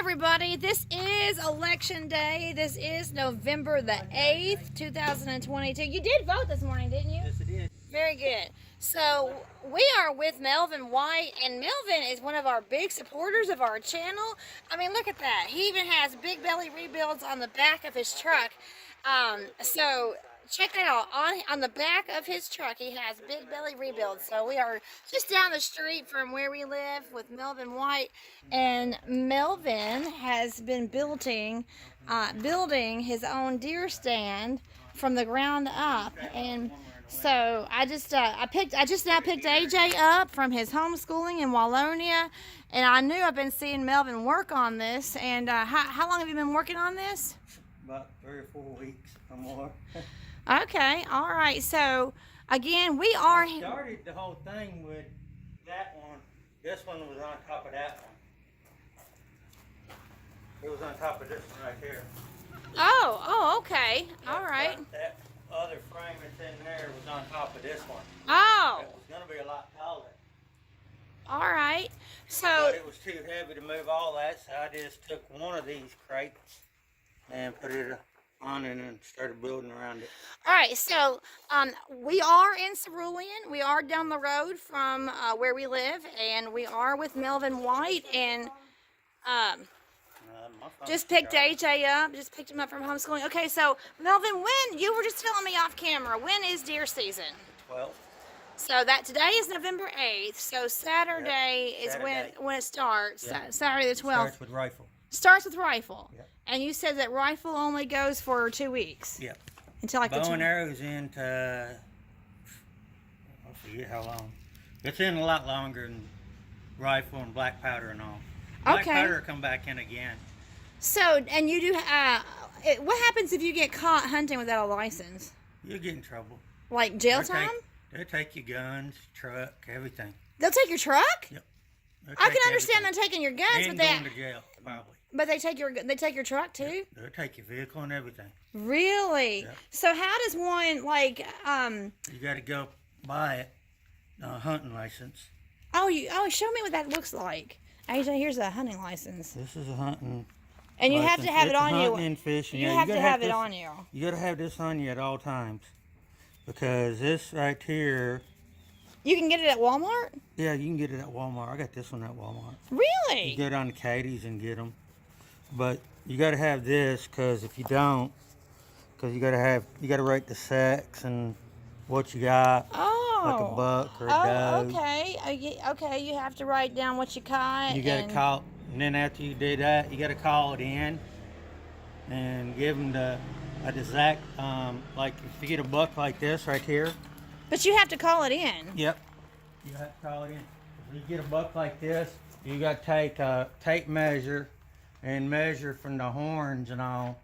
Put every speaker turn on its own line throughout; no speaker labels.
everybody, this is election day. This is November the 8th, 2022. You did vote this morning, didn't you?
Yes, it is.
Very good. So we are with Melvin White, and Melvin is one of our big supporters of our channel. I mean, look at that. He even has big belly rebuilds on the back of his truck. So check that out. On the back of his truck, he has big belly rebuilds. So we are just down the street from where we live with Melvin White, and Melvin has been building his own deer stand from the ground up. And so I just now picked AJ up from his homeschooling in Wallonia, and I knew I've been seeing Melvin work on this. And how long have you been working on this?
About 3 or 4 weeks or more.
Okay, all right. So again, we are.
I started the whole thing with that one. This one was on top of that one. It was on top of this one right here.
Oh, okay. All right.
That other frame that's in there was on top of this one.
Oh.
It was going to be a lot taller.
All right. So.
But it was too heavy to move all that, so I just took one of these crates and put it on it and started building around it.
All right, so we are in Cerulean. We are down the road from where we live, and we are with Melvin White, and just picked AJ up. Just picked him up from homeschooling. Okay, so Melvin, when you were just telling me off camera, when is deer season?
12.
So that today is November 8th. So Saturday is
Saturday.
when it starts.
Yep.
Saturday the 12th.
Starts with rifle.
Starts with rifle.
Yep.
And you said that rifle only goes for 2 weeks.
Yep.
Until like
Bow
the
and arrows into, I forget how long. It's in a lot longer than rifle and black powder and all. Black powder will come back in again.
So, and you do, what happens if you get caught hunting without a license?
You'll get in trouble.
Like jail time?
They'll take your guns, truck, everything.
They'll take your truck?
Yep.
I can understand them taking your guns,
and
but
going to jail, probably.
But they take your truck too?
Yep. They'll take your vehicle and everything.
Really?
Yep.
So how does one, like,
You got to go buy it, a hunting license.
Oh, show me what that looks like. AJ, here's a hunting license.
This is a hunting.
And you
license.
have to have it on you.
Hunting and fishing.
You
Yeah,
have to have
this,
it on you.
You got to have this on you at all times, because this right here.
You can get it at Walmart?
Yeah, you can get it at Walmart. I got this one at Walmart.
Really?
You go down to Katie's and get them. But you got to have this, because if you don't, because you got to write the sex and what you got.
Oh.
Like a buck or a doe.
Okay. Okay, you have to write down what you caught.
You got to call, and then after you do that, you got to call it in and give them the exact, like if you get a buck like this right here.
But you have to call it in.
Yep. You have to call it in. If you get a buck like this, you got to take a tape measure and measure from the horns and all.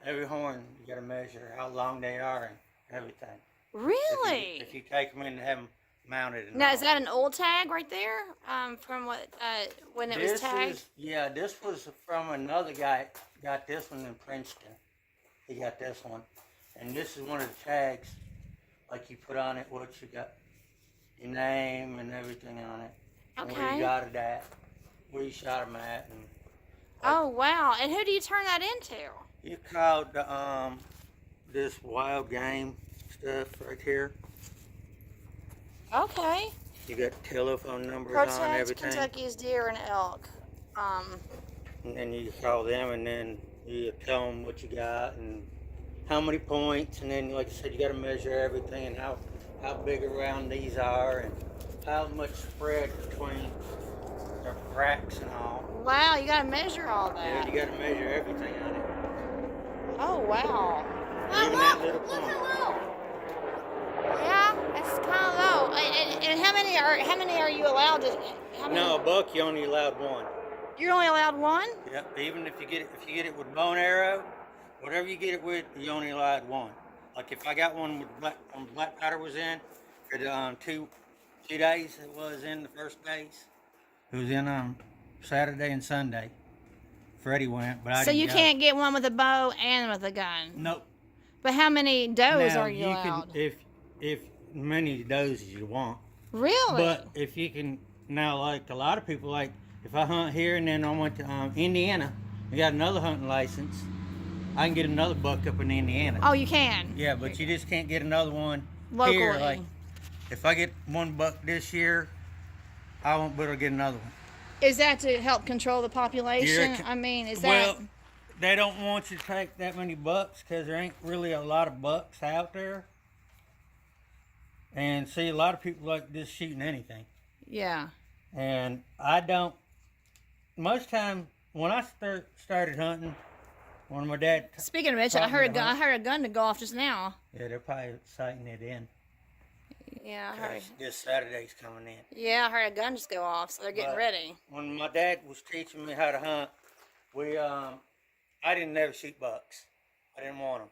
Every horn, you got to measure how long they are and everything.
Really?
If you take them in and have them mounted. And
now,
all.
is that an old tag right there? From what when it was tagged?
Yeah, this was from another guy. Got this one in Princeton. He got this one, and this is one of the tags. Like you put on it what you got, your name and everything on it.
Okay.
And where you got it at, where you shot them at, and.
Oh wow! And who do you turn that into?
You called this wild game stuff right here.
Okay.
You got telephone numbers
Protect
on everything.
Kentucky's deer and elk.
And then you call them, and then you tell them what you got and how many points, and then like I said, you got to measure everything and how big around these are and how much spread between the cracks and all.
Wow, you got to measure all that.
Yeah, you got to measure everything on it.
Oh wow.
Even that little point.
How low. Yeah, that's kind of low. And how many are you allowed to?
No, a buck you only allowed one.
You're only allowed one?
Yep. Even if you get it with bow and arrow, whatever you get it with, you only allowed one. Like if I got one with black powder was in, for the 2 days it was in the first days. It was in Saturday and Sunday. Freddie went, but I didn't.
So you
go.
can't get one with a bow and with a gun.
Nope.
But how many does
now,
are you allowed?
If many does as you want.
Really?
But if you can now, like a lot of people like if I hunt here and then I went to Indiana, I got another hunting license. I can get another buck up in Indiana.
Oh, you can.
Yeah, but you just can't get another one
Locally.
here. Like, if I get one buck this year, I won't be able to get another one.
Is that to help control the population?
Yeah,
I mean, is that...
Well, they don't want you to take that many bucks because there ain't really a lot of bucks out there. And see, a lot of people like just shooting anything.
Yeah.
And I don't. Most time when I started hunting, when my dad.
Speaking of which, I heard a gun to go off just now.
Yeah, they're probably sighting it in.
Yeah, I heard.
This Saturday's coming in.
Yeah, I heard a gun just go off, so they're getting ready.
When my dad was teaching me how to hunt, I didn't never shoot bucks. I didn't want them.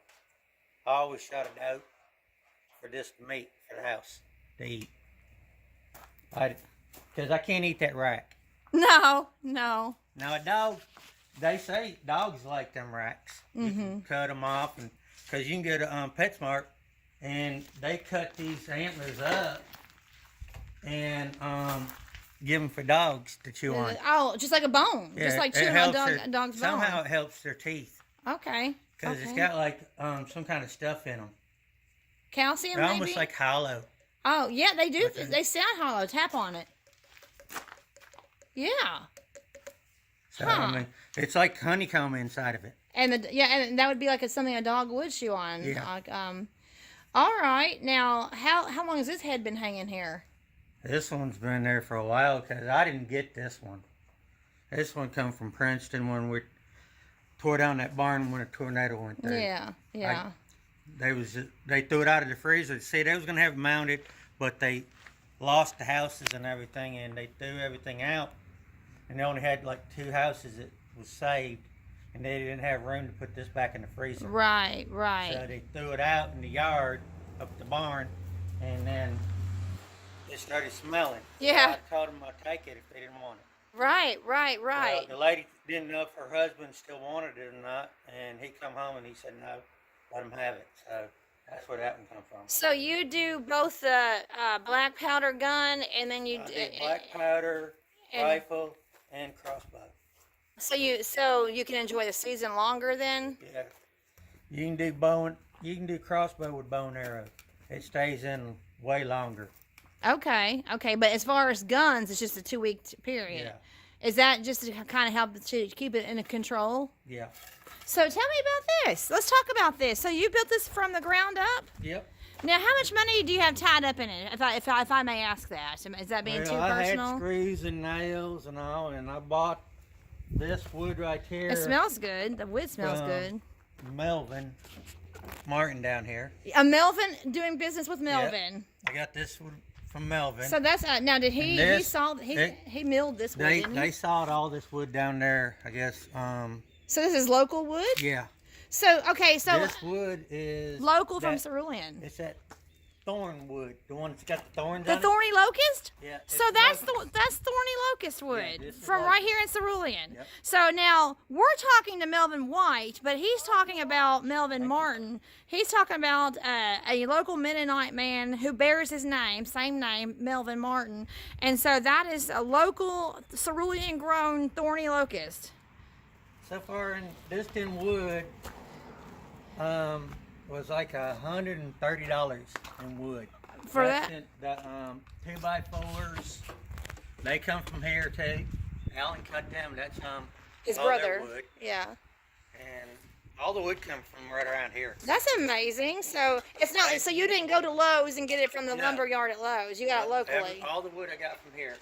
I always shot a doe for just meat for the house to eat. Because I can't eat that rack.
No.
Now a dog, they say dogs like them racks. You can cut them off, and because you can go to PetSmart and they cut these antlers up and give them for dogs to chew on.
Oh, just like a bone, just like chewing on a dog's bone.
Somehow it helps their teeth.
Okay.
Because it's got like some kind of stuff in them.
Calcium,
They're
maybe?
almost like hollow.
Oh, yeah, they do. They sound hollow. Tap on it. Yeah.
So, I mean, it's like honeycomb inside of it.
And and that would be like something a dog would chew on.
Yeah.
Like, all right. Now, how long has this head been hanging here?
This one's been there for a while because I didn't get this one. This one come from Princeton when we tore down that barn when a tornado went through.
Yeah.
They threw it out of the freezer. See, they was gonna have it mounted, but they lost the houses and everything, and they threw everything out. And they only had like 2 houses that was saved, and they didn't have room to put this back in the freezer.
Right.
So they threw it out in the yard up the barn, and then it started smelling.
Yeah.
So I told them I'd take it if they didn't want it.
Right.
Well, the lady didn't know if her husband still wanted it or not, and he come home and he said no, let him have it. So that's where that one come from.
So you do both the black powder gun, and then you
do black powder, rifle, and crossbow.
So you can enjoy the season longer then?
Yeah. You can do crossbow with bow and arrow. It stays in way longer.
Okay. But as far as guns, it's just a 2-week period.
Yeah.
Is that just to kind of help to keep it in control?
Yeah.
So tell me about this. Let's talk about this. So you built this from the ground up?
Yep.
Now, how much money do you have tied up in it, if I may ask that? Is that being too personal?
I had screws and nails and all, and I bought this wood right here.
It smells good. The wood smells good.
Melvin Martin down here.
Melvin, doing business with Melvin.
Yep. I got this wood from Melvin.
So that's now. Did he he milled this wood? Didn't he?
They sawed all this wood down there, I guess.
So this is local wood?
Yeah.
So
this wood is
local from Cerulean.
It's that thorn wood, the one that's got the thorns
on it. The thorny locust?
Yeah.
So that's thorny locust wood from right here in Cerulean.
Yep.
So now we're talking to Melvin White, but he's talking about Melvin Martin. He's talking about a local Mennonite man who bears his name, same name, Melvin Martin. And so that is a local Cerulean grown thorny locust.
So far in this tin wood was like $130 in wood.
For that?
The 2x4s, they come from here too. Alan cut them. That's
his
all
brother.
their wood.
Yeah.
And all the wood comes from right around here.
That's amazing. So it's not. So you didn't go to Lowe's and get it from the lumber yard at Lowe's. You got it locally.
All the wood I got from here.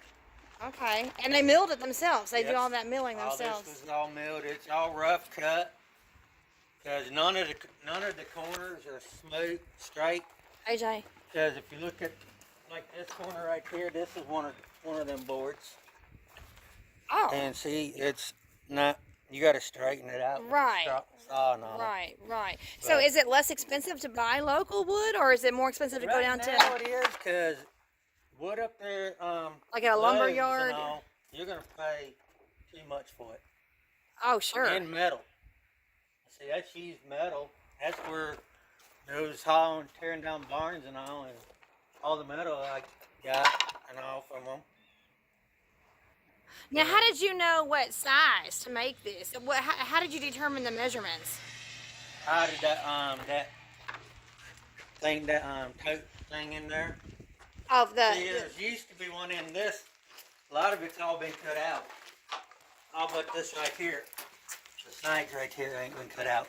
Okay. And they milled it themselves. They do all that milling themselves.
All this was all milled. It's all rough cut. Because none of the corners are smooth, straight.
AJ.
Because if you look at like this corner right here, this is one of them boards.
Oh.
And see, it's not. You got to straighten it out.
Right.
Saw and all.
Right. So is it less expensive to buy local wood, or is it more expensive to go down to?
Right now it is, because wood up there,
like at a lumber
Lowe's
yard,
and all, you're gonna pay too much for it.
Oh, sure.
And metal. See, that's used metal. That's where those hauling, tearing down barns and all the metal I got and all from them.
Now, how did you know what size to make this? How did you determine the measurements?
How did that thing, tote thing in there?
Of the,
See, there used to be one in this. A lot of it's all been cut out. All but this right here. The snags right here ain't been cut out.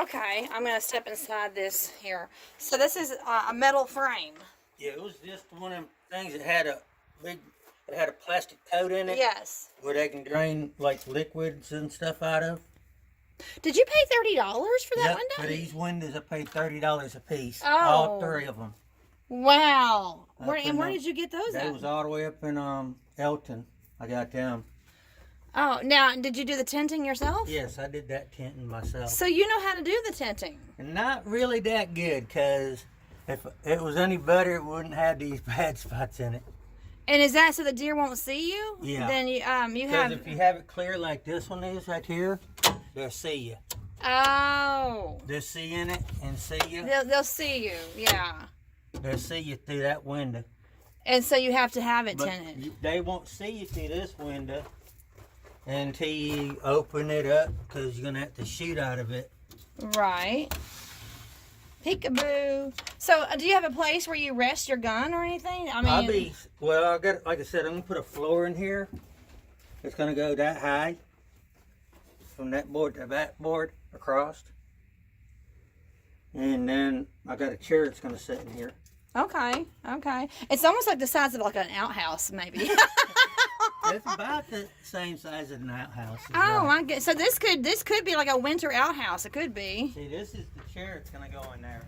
okay, I'm gonna step inside this here. So this is a metal frame.
Yeah, it was just one of them things that had a plastic coat in it.
Yes.
Where they can drain like liquids and stuff out of.
Did you pay $30 for that
Yep,
window?
for these windows I paid $30 a piece.
Oh.
All 3 of them.
Wow. Where
Up
did you get those
They
at?
was all the way up in Elton. I got them.
Oh, now did you do the tinting yourself?
Yes, I did that tinting myself.
So you know how to do the tinting?
Not really that good, cause if it was any better, it wouldn't have these bad spots in it.
And is that so the deer won't see you?
Yeah.
Then you
Because
have.
if you have it clear like this one is right here, they'll see you.
Oh.
They'll see in it and see you.
They'll see you. Yeah.
They'll see you through that window.
And so you have to have it
But
tinted.
they won't see you through this window until you open it up, because you're gonna have to shoot out of it.
Right. Peekaboo. So, do you have a place where you rest your gun or anything? I mean,
I got, like I said, I'm gonna put a floor in here. It's gonna go that high from that board to that board across, and then I got a chair that's gonna sit in here.
okay, okay. It's almost like the size of like an outhouse, maybe.
It's about the same size as an outhouse.
Oh, I get. So this could be like a winter outhouse. It could be.
See, this is the chair that's gonna go in there.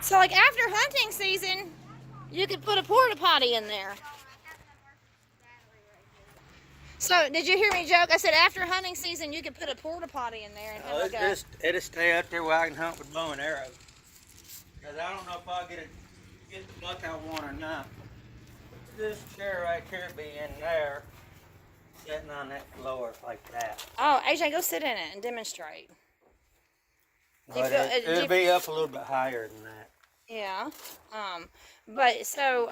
So, like after hunting season, you could put a porta potty in there. So, did you hear me joke? I said after hunting season, you could put a porta potty in there and have like
It'll stay out there where I can hunt with bow and arrow. Cause I don't know if I'll get the buck I want or not. This chair right here be in there, sitting on that floor like that.
Oh, AJ, go sit in it and demonstrate. Do you
But
feel-
it'll be up a little bit higher than that.
Yeah. But so,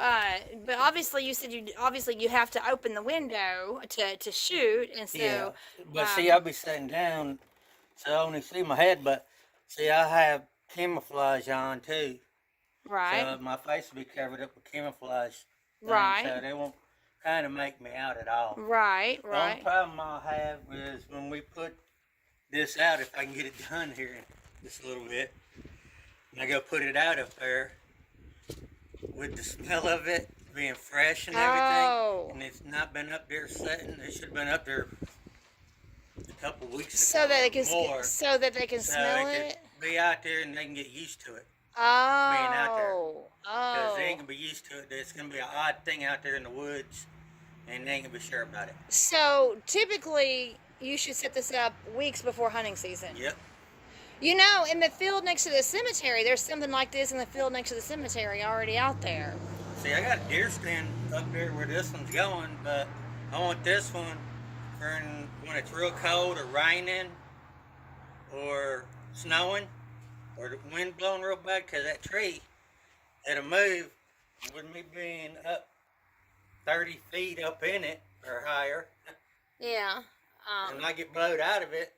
but obviously you said you have to open the window to shoot, and so.
Yeah. But see, I'll be sitting down, so I only see my head. But see, I have camouflage on too.
Right.
So my face will be covered up with camouflage.
Right.
So they won't kind of make me out at all.
Right.
The only problem I'll have is when we put this out, if I can get it done here in just a little bit, and I go put it out up there with the smell of it being fresh and everything,
Oh.
and it's not been up there sitting. It should have been up there a couple weeks ago.
So that they can
more,
so that they can
so
smell
they
it.
could be out there and they can get used to it.
Oh.
out there. Because
Oh.
they ain't gonna be used to it. It's gonna be an odd thing out there in the woods, and they ain't gonna be sure about it.
So typically, you should set this up weeks before hunting season.
Yep.
You know, in the field next to the cemetery, there's something like this in the field next to the cemetery already out there.
See, I got a deer stand up there where this one's going, but I want this one for when it's real cold or raining or snowing or the wind blowing real bad, because that tree, it'll move. With me being up 30 feet up in it or higher,
Yeah.
and I get blowed out of it,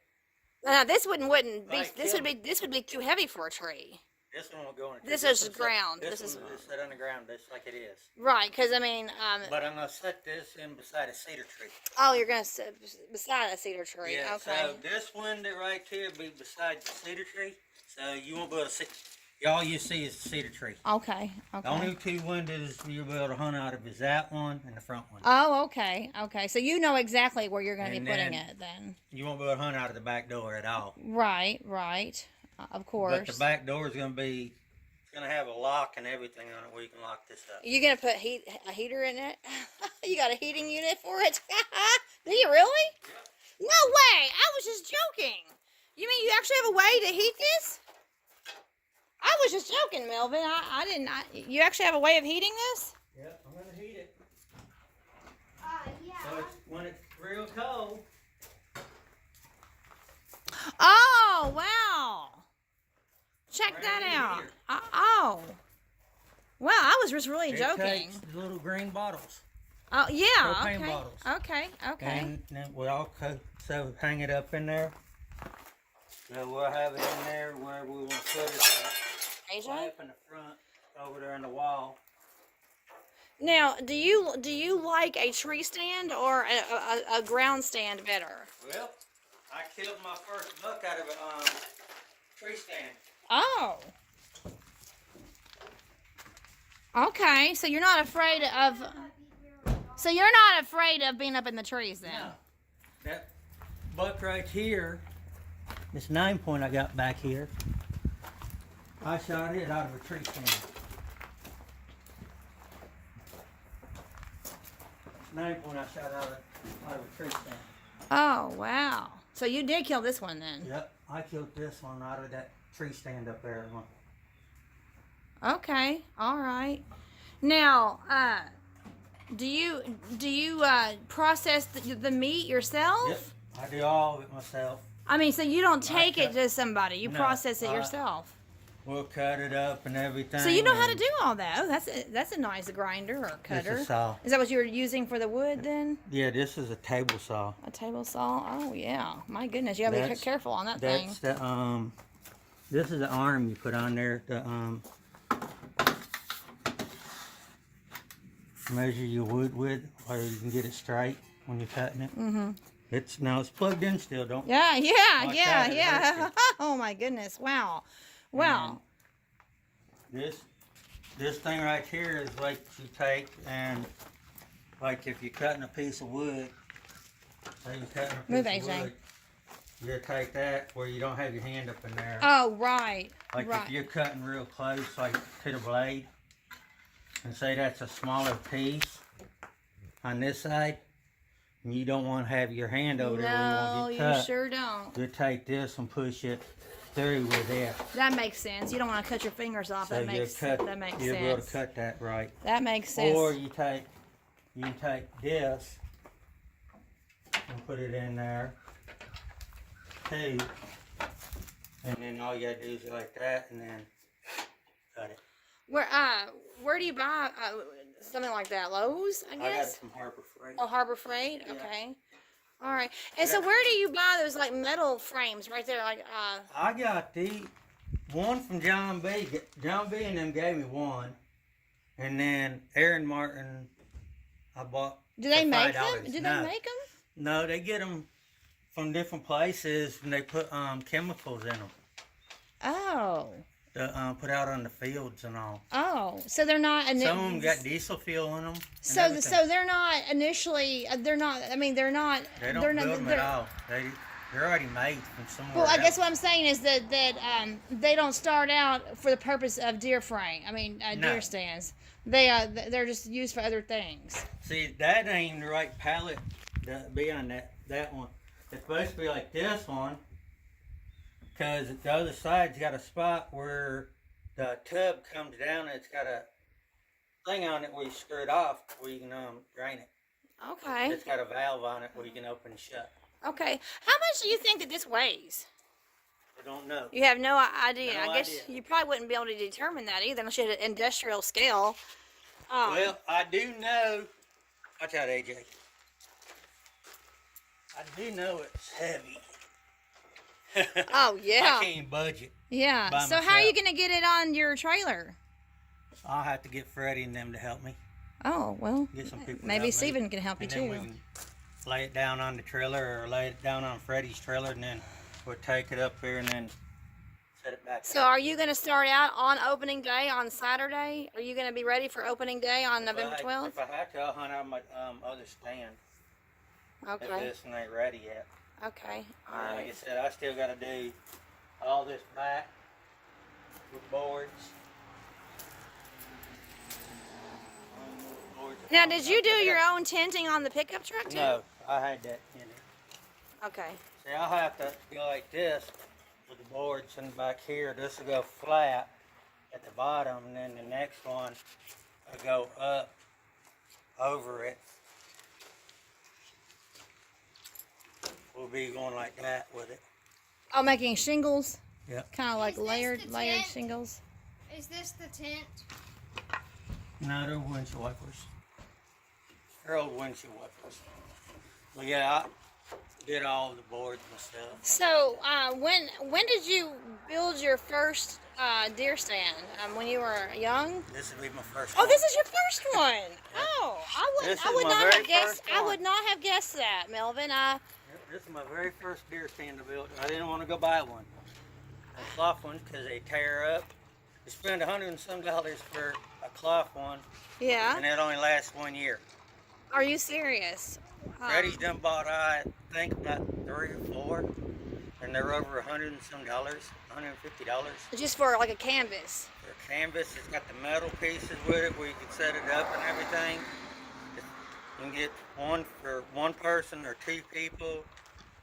Now this wouldn't be.
Like
This would be too heavy for a tree.
this one will go in.
This
one's
is
set-
ground.
This
This
one
is-
is set on the ground just like it is.
Right, because I mean,
But I'm gonna set this in beside a cedar tree.
oh, you're gonna sit beside a cedar tree.
Yeah.
Okay.
So this window right here be beside the cedar tree, so you won't be able to see. All you see is the cedar tree.
Okay.
The
Okay.
only two windows you'll be able to hunt out of is that one and the front one.
Oh, okay. Okay. So you know exactly where you're going to be
And
putting
then-
it then.
You won't be able to hunt out of the back door at all.
Right. Right. Of course.
But the back door is gonna be. It's gonna have a lock and everything on it where you can lock this up.
You gonna put a heater in it? You got a heating unit for it? Do you really? No way! I was just joking. You mean you actually have a way to heat this? I was just joking, Melvin. I didn't. You actually have a way of heating this?
Yep, I'm gonna heat it.
Yeah.
So it's, when it's real cold.
Oh wow! Check
Right
that
in
out.
here.
Oh. Wow, I was just really
It
joking.
takes the little green bottles.
Oh yeah.
propane
Okay.
bottles.
Okay. Okay.
And then we'll also hang it up in there. So we'll have it in there where we want to put it at.
AJ?
Way up in the front, over there in the wall.
Now, do you like a tree stand or a ground stand better?
Well, I killed my first buck out of a tree stand.
Oh. Okay, so you're not afraid of. So you're not afraid of being up in the trees then?
No. That buck right here, this 9-point I got back here, I shot it out of a tree stand. 9-point I shot out of a tree stand.
Oh wow! So you did kill this one then?
Yep, I killed this one out of that tree stand up there.
Okay, all right. Now, do you process the meat yourself?
Yep, I do all of it myself.
I mean, so you don't take it to somebody; you
No,
process it yourself.
We'll cut it up and everything.
So you know how to do all that. Oh, that's a nice grinder or cutter.
This is saw.
Is that what you were using for the wood then?
Yeah, this is a table saw.
A table saw? Oh yeah. My goodness, you gotta be
That's-
careful on that thing.
That's the this is the arm you put on there to measure your wood with, or you can get it straight when you're cutting it.
Mm-hmm.
It's plugged in still, don't?
Yeah, yeah,
Like
yeah,
that, it
yeah.
hurts
Oh my goodness! Wow, wow.
This thing right here is like you take and like if you're cutting a piece of wood, say you're cutting a
Move,
piece of
AJ.
wood, you take that where you don't have your hand up in there.
Oh right,
Like
right.
if you're cutting real close, like to the blade, and say that's a smaller piece on this side, and you don't want to have your hand over there where you
No,
won't
you
get cut.
sure don't.
You take this and push it through with it.
That makes sense. You don't want to cut your fingers off.
So
That makes sense.
you'll be able to cut that right.
That makes sense.
Or you take this and put it in there too, and then all you gotta do is like that, and then cut it.
Where do you buy something like that? Lowe's, I
I got it
guess.
from Harbor Freight.
Oh, Harbor Freight.
Yeah.
Okay. All right. And so, where do you buy those like metal frames right there? Like,
I got the one from John B. John B. and them gave me one, and then Aaron Martin, I bought.
do they
for
make
$5.
them? Do
No.
they make them?
No, they get them from different places, and they put chemicals in them
Oh.
to put out on the fields and all.
Oh. So they're not.
Some of them got diesel fuel in them.
So they're not initially. They're not. I mean, they're not.
They don't
they're
build
not.
them
they're-
at all. They're already made from somewhere
Well, I
else.
guess what I'm saying is that they don't start out for the purpose of deer frame. I mean,
No.
deer stands. They're just used for other things.
See, that ain't the right pallet to be on that one. It's supposed to be like this one, because the other side's got a spot where the tub comes down and it's got a thing on it where you screw it off where you can drain it.
Okay.
It's got a valve on it where you can open and shut.
Okay. How much do you think that this weighs?
I don't know.
You have no idea.
No
I guess
idea.
you probably wouldn't be able to determine that either unless you had an industrial scale.
Well, I do know. Watch out, AJ. I do know it's heavy.
Oh yeah.
I can't budge it.
Yeah.
by
So how are you
myself.
gonna get it on your trailer?
I'll have to get Freddie and them to help me.
Oh well.
Get some people. to
Maybe
help me.
Steven can help you
And then
too.
we can lay it down on the trailer or lay it down on Freddie's trailer, and then we'll take it up here and then set it back.
So are you going to start out on opening day on Saturday? Are you going to be ready for opening day on November 12th?
If I have to, I'll hunt out my other stand. If
Okay.
this one ain't ready yet.
Okay. All
Like I
right.
said, I still got to do all this back with boards.
Now, did you do your own tenting on the pickup truck too?
No, I had that in it.
Okay.
See, I'll have to go like this with the boards and back here. This will go flat at the bottom, and then the next one will go up over it. We'll be going like that with it.
Oh, making shingles?
Yep.
Kind of like
Is this
layered
the
layered
tent?
shingles?
Is this the tent?
No, they're windshield wipers. They're old windshield wipers. Well, yeah, I did all the boards myself.
So, when did you build your first deer stand? When you were young?
This would be my first
Oh,
one.
this is your first one. Oh,
This
I
is
would
my
not
very
have guessed.
first
I
one.
would not have guessed that, Melvin.
This is my very first deer stand I built. I didn't want to go buy one. A cloth one because they tear up. You spend $100 and some for a cloth one,
Yeah.
and it only lasts 1 year.
Are you serious?
Freddie's done bought, I think, about 3 or 4, and they're over $100 and some, $150.
Just for like a canvas.
The canvas, it's got the metal pieces with it where you can set it up and everything. You can get one for one person or 2 people,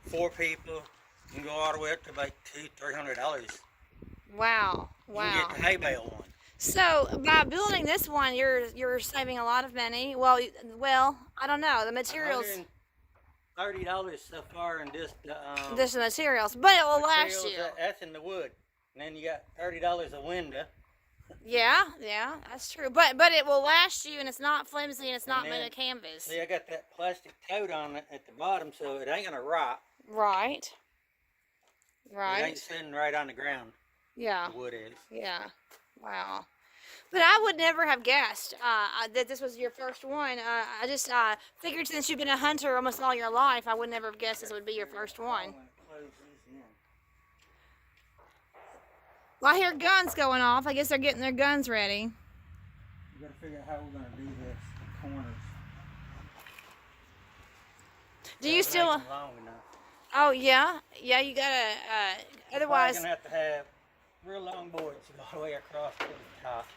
4 people. You can go all the way up to about $200-300.
Wow.
You
Wow.
can get the hay bale one.
So by building this one, you're saving a lot of money. Well, I don't know the materials.
$130 so far in just
Just the materials, but it will last
materials,
you.
That's in the wood, and then you got $30 a window.
Yeah, that's true. But it will last you, and it's not flimsy, and it's not
And
made
then-
of canvas.
See, I got that plastic coat on it at the bottom, so it ain't gonna rot.
Right.
It ain't
Right.
sitting right on the ground.
Yeah.
The wood is.
Yeah. Wow. But I would never have guessed that this was your first one. I just figured since you've been a hunter almost all your life, I would never have guessed this would be your first one. Well, I hear guns going off. I guess they're getting their guns ready.
We gotta figure out how we're gonna do this. The corners.
Do you still?
Long enough.
Oh yeah, you gotta. Otherwise,
Probably gonna have real long boards all the way across to the top.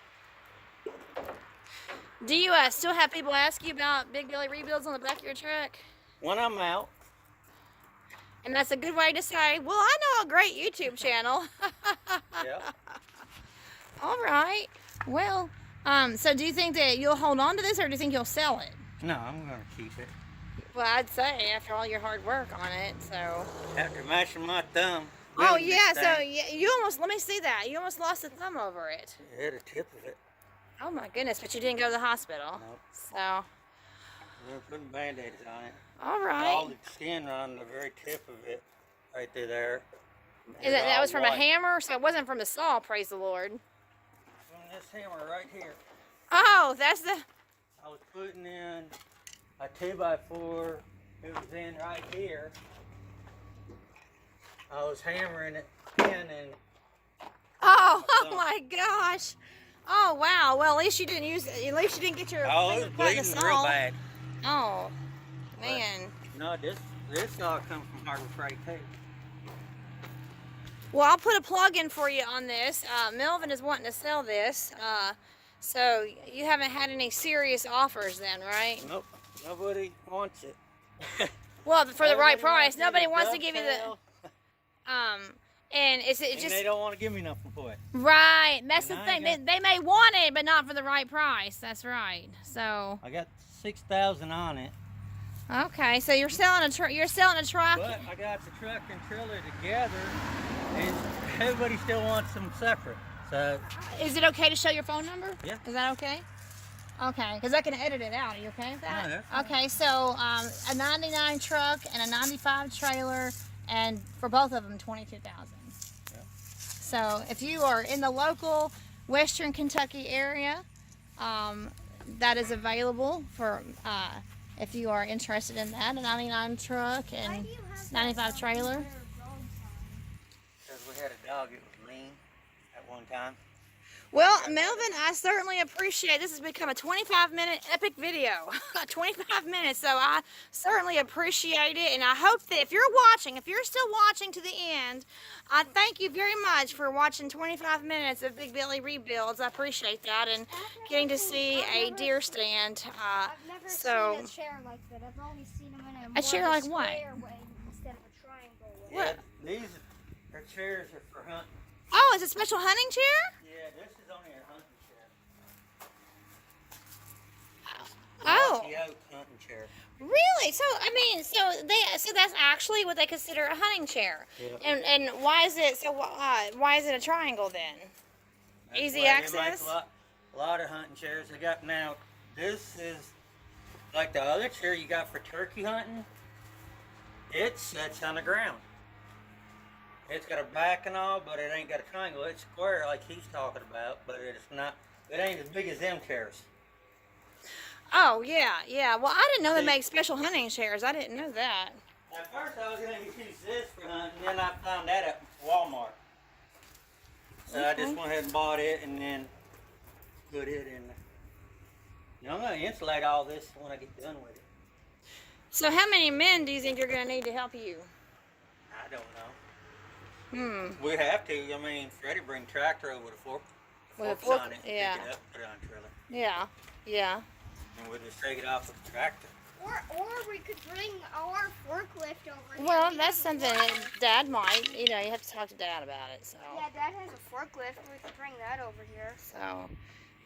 do you still have people ask you about big belly rebuilds on the back of your truck?
When I'm out,
And that's a good way to say, well, I know a great YouTube channel.
yeah.
All right. Well, so do you think that you'll hold on to this, or do you think you'll sell it?
No, I'm gonna keep it.
Well, I'd say after all your hard work on it, so.
After mashing my thumb.
Oh
building this
yeah, so
thing,
you almost, let me see that. You almost lost a thumb over it.
it had a tip of it.
Oh my goodness, but you didn't go to the hospital.
Nope.
So,
We're putting band-aids on it.
all
All
right.
the skin on the very tip of it, right through there.
That was from a
white.
hammer, so it wasn't from the saw, praise the Lord.
From this hammer right here.
Oh, that's the,
I was putting in a 2x4. It was in right here. I was hammering it in, and
oh,
thumb.
oh my gosh. Oh wow, well at least you didn't get your
oh, it
finger
was
cut in the
bleeding real
saw.
bad.
Oh, man.
No, this all comes from Harbor Freight too.
Well, I'll put a plug in for you on this. Melvin is wanting to sell this. So you haven't had any serious offers then, right?
Nope, nobody wants it.
Well, for the right
Everybody
price.
wants
Nobody
it,
wants to give you the
dovetail,
and it's
and
just
they don't want to give me nothing for it.
right. That's the
And I
thing.
ain't
They may want it, but not for the right price. That's right. So
I got 6,000 on it,
okay, so you're selling a truck. You're selling a truck.
but I got the truck and trailer together, and everybody still wants them separate. So
Is it okay to show your phone number?
Yeah.
Is that okay? Okay, because I can edit it out. Are you okay with that?
No, that's fine.
Okay, so a 99 truck and a 95 trailer, and for both of them, 22,000.
Yeah.
So if you are in the local Western Kentucky area, that is available for if you are interested in that. A 99 truck and 95 trailer.
because we had a dog, it was mean at one time.
Well, Melvin, I certainly appreciate this. Has become a 25-minute epic video. 25 minutes, so I certainly appreciate it. And I hope that if you're still watching to the end, I thank you very much for watching 25 minutes of Big Billy Rebuilds. I appreciate that, and getting to see a deer stand.
I've never
So-
seen a chair like that. I've only seen them in
A chair
more
like what?
square way instead of a triangle way.
What?
Yeah, these are chairs are for hunting.
Oh, it's a special hunting chair?
Yeah, this is only a hunting chair.
Oh.
The oak hunting chair.
Really? So so that's actually what they consider a hunting chair.
Yeah.
And why is it a triangle then?
That's
Easy
the way they
access?
make a A lot of hunting chairs they got now. This is like the other chair you got for turkey hunting. It sits on the ground. It's got a back and all, but it ain't got a triangle. It's square like he's talking about, but it's not. It ain't as big as them chairs.
Oh, yeah, yeah. Well, I didn't know they
See-
make special hunting chairs. I didn't know that.
At first I was gonna use this for hunting, then I found that at Walmart. So I just
Okay.
went ahead and bought it and then put it in. You know, I'm gonna insulate all this when I get done with it.
So how many men do you think you're going to need to help you?
I don't know.
Hmm.
We have to. I mean, Freddie bring tractor over the
With a
forks
fork,
on it,
yeah.
pick it up, put it on a trailer,
Yeah, yeah.
and we'll just take it off with the tractor.
Or we could bring our forklift over here.
Well,
We
that's
have
something
one.
that Dad might, you know, you have to talk to Dad about it, so.
Yeah, Dad has a forklift. We could bring that over here.
So,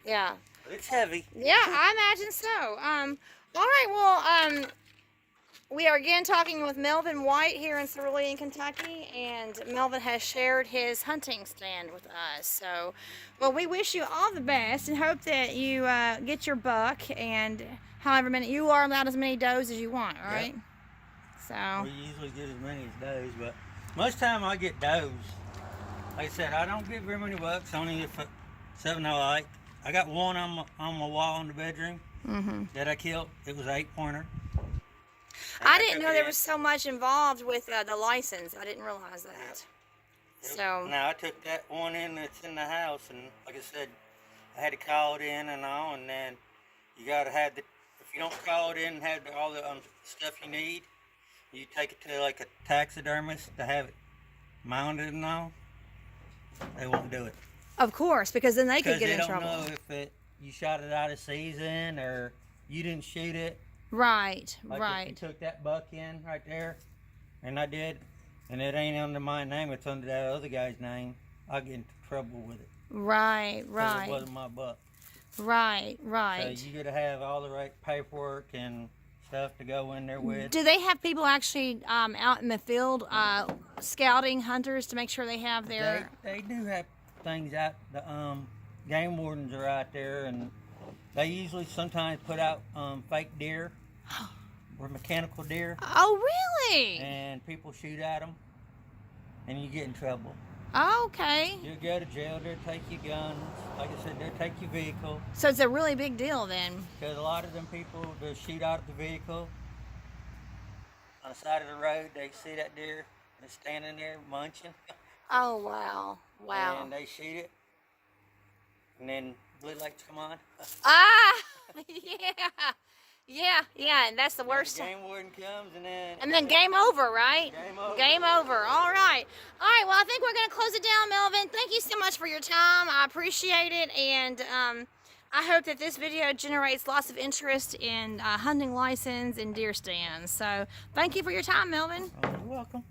yeah.
But it's heavy.
Yeah, I imagine so. All right, well, we are again talking with Melvin White here in Cerulean, Kentucky, and Melvin has shared his hunting stand with us. So, well, we wish you all the best and hope that you get your buck and however many, you are allowed as many does as you want, all right? So,
We usually get as many as does, but most time I get does. Like I said, I don't get very many bucks, only if seven I like. I got one on my wall in the bedroom that I killed. It was an 8-pointer.
I didn't know there was so much involved with the license. I didn't realize that. So,
Now I took that one in that's in the house, and like I said, I had to call it in and all, and then you gotta have the. If you don't call it in and have all the stuff you need, you take it to like a taxidermist to have it mounted and all. They won't do it
of course, because then they could
because
get
they
in
don't
trouble.
know if you shot it out of season or you didn't shoot it.
Right,
Like
right.
if you took that buck in right there, and I did, and it ain't under my name, it's under that other guy's name, I'll get into trouble with it.
Right,
'Cause
right,
It wasn't my buck.
right, right.
So you gotta have all the right paperwork and stuff to go in there with.
Do they have people actually out in the field scouting hunters to make sure they have their?
They do have things out. The game wardens are out there, and they usually sometimes put out fake deer or mechanical deer,
Oh, really?
and people shoot at them, and you get in trouble.
Okay.
You'll go to jail. They'll take your guns. Like I said, they'll take your vehicle.
So it's a really big deal then.
Because a lot of them people, they'll shoot out of the vehicle on the side of the road. They see that deer, they're standing there munching,
Oh, wow. Wow.
and they shoot it. And then blue lights come on.
Ah, yeah. Yeah, yeah, and that's the
And
worst.
the game warden comes,
And then game over, right?
Game over.
Game over. All right. All right, well, I think we're going to close it down, Melvin. Thank you so much for your time. I appreciate it. And I hope that this video generates lots of interest in hunting license and deer stands. So thank you for your time, Melvin.
Oh, you're welcome.